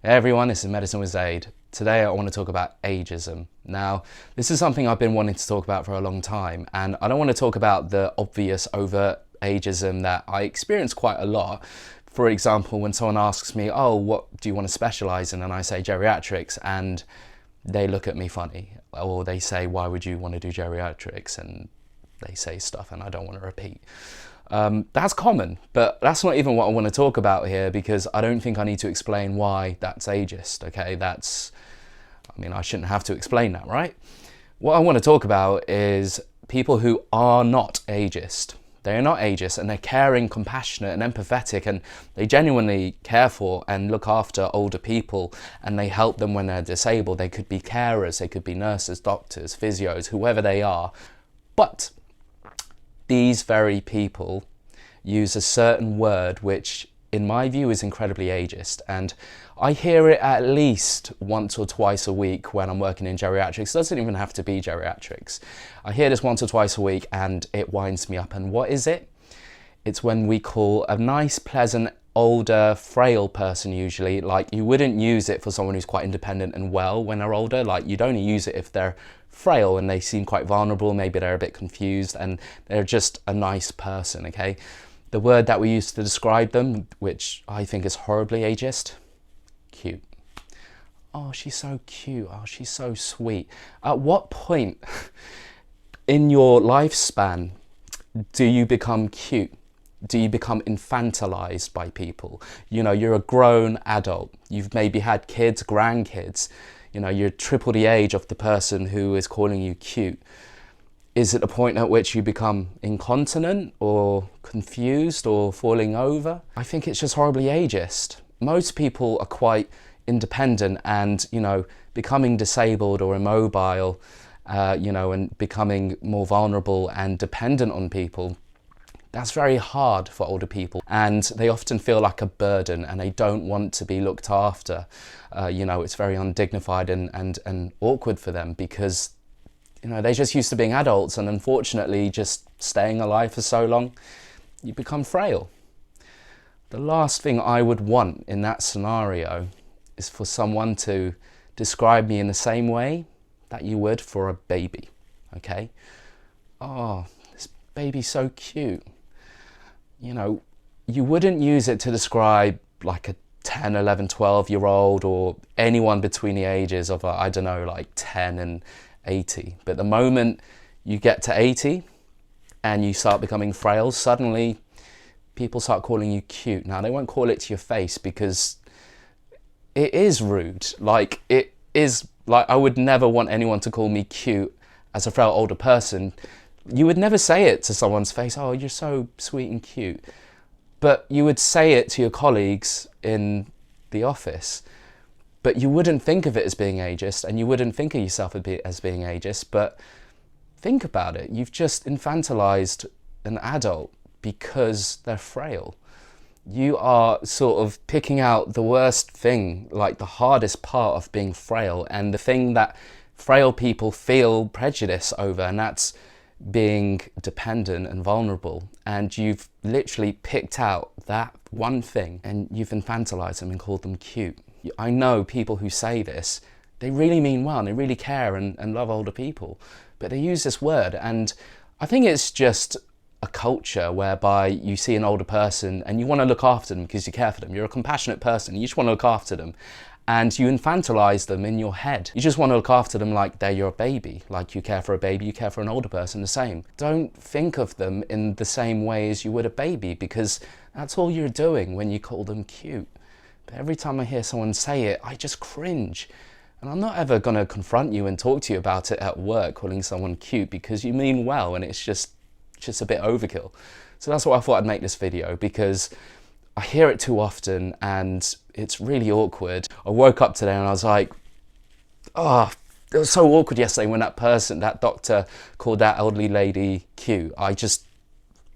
Hey everyone, this is Medicine with Zaid. Today I want to talk about ageism. Now, this is something I've been wanting to talk about for a long time, and I don't want to talk about the obvious overt ageism that I experience quite a lot. For example, when someone asks me, oh, what do you want to specialise in? And I say geriatrics, and they look at me funny. Or they say, why would you want to do geriatrics? And they say stuff and I don't want to repeat. That's common, but that's not even what I want to talk about here, because I don't think I need to explain why that's ageist, okay? I shouldn't have to explain that, right? What I want to talk about is people who are not ageist. They are not ageist, and they're caring, compassionate and empathetic, and they genuinely care for and look after older people, and they help them when they're disabled. They could be carers, they could be nurses, doctors, physios, whoever they are. But these very people use a certain word which, in my view, is incredibly ageist. And I hear it at least once or twice a week when I'm working in geriatrics. It doesn't even have to be geriatrics. I hear this once or twice a week and it winds me up. And what is it? It's when we call a nice, pleasant, older, frail person, usually, like, you wouldn't use it for someone who's quite independent and well when they're older. Like, you'd only use it if they're frail and they seem quite vulnerable, maybe they're a bit confused and they're just a nice person, okay? The word that we use to describe them, which I think is horribly ageist, cute. Oh, she's so cute. Oh, she's so sweet. At what point in your lifespan do you become cute? Do you become infantilized by people? You know, you're a grown adult. You've maybe had kids, grandkids. You know, you're triple the age of the person who is calling you cute. Is it a point at which you become incontinent or confused or falling over? I think it's just horribly ageist. Most people are quite independent, and, you know, becoming disabled or immobile, and becoming more vulnerable and dependent on people, that's very hard for older people, and they often feel like a burden and they don't want to be looked after. It's very undignified and awkward for them, because, you know, they're just used to being adults, and unfortunately just staying alive for so long, you become frail. The last thing I would want in that scenario is for someone to describe me in the same way that you would for a baby, okay? Oh, this baby's so cute. You know, you wouldn't use it to describe like a 10, 11, 12-year-old or anyone between the ages of, I don't know, like 10 and 80. But the moment you get to 80 and you start becoming frail, suddenly people start calling you cute. Now, they won't call it to your face because it is rude. Like, it is, like, I would never want anyone to call me cute as a frail older person. You would never say it to someone's face, oh, you're so sweet and cute. But you would say it to your colleagues in the office. But you wouldn't think of it as being ageist, and you wouldn't think of yourself as being ageist. But think about it. You've just infantilized an adult because they're frail. You are sort of picking out the worst thing, like the hardest part of being frail, and the thing that frail people feel prejudice over, and that's being dependent and vulnerable. And you've literally picked out that one thing and you've infantilized them and called them cute. I know people who say this, they really mean well and they really care and love older people, but they use this word. And I think it's just a culture whereby you see an older person and you want to look after them because you care for them. You're a compassionate person, you just want to look after them. And you infantilize them in your head. You just want to look after them like they're your baby. Like you care for a baby, you care for an older person, the same. Don't think of them in the same way as you would a baby, because that's all you're doing when you call them cute. But every time I hear someone say it, I just cringe. And I'm not ever going to confront you and talk to you about it at work, calling someone cute, because you mean well and it's just a bit overkill. So that's why I thought I'd make this video, because I hear it too often and it's really awkward. I woke up today and I was like, oh, it was so awkward yesterday when that doctor called that elderly lady cute.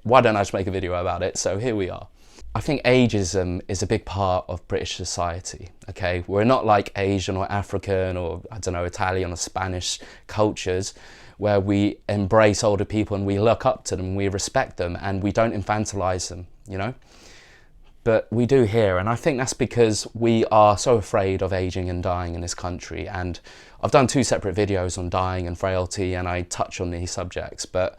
Why don't I just make a video about it? So here we are. I think ageism is a big part of British society, okay? We're not like Asian or African or, I don't know, Italian or Spanish cultures where we embrace older people and we look up to them, we respect them and we don't infantilize them, you know? but we do here, and I think that's because we are so afraid of aging and dying in this country. And I've done 2 separate videos on dying and frailty, and I touch on these subjects, but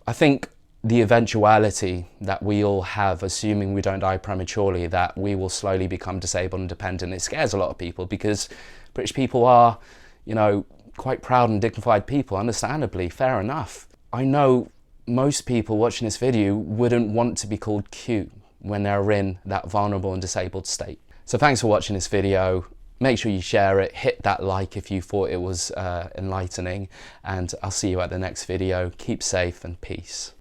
I think the eventuality that we all have, assuming we don't die prematurely, that we will slowly become disabled and dependent, it scares a lot of people, because British people are, you know, quite proud and dignified people, understandably, fair enough. I know most people watching this video wouldn't want to be called cute when they're in that vulnerable and disabled state. So thanks for watching this video. Make sure you share it, hit that like if you thought it was enlightening, and I'll see you at the next video. Keep safe and peace.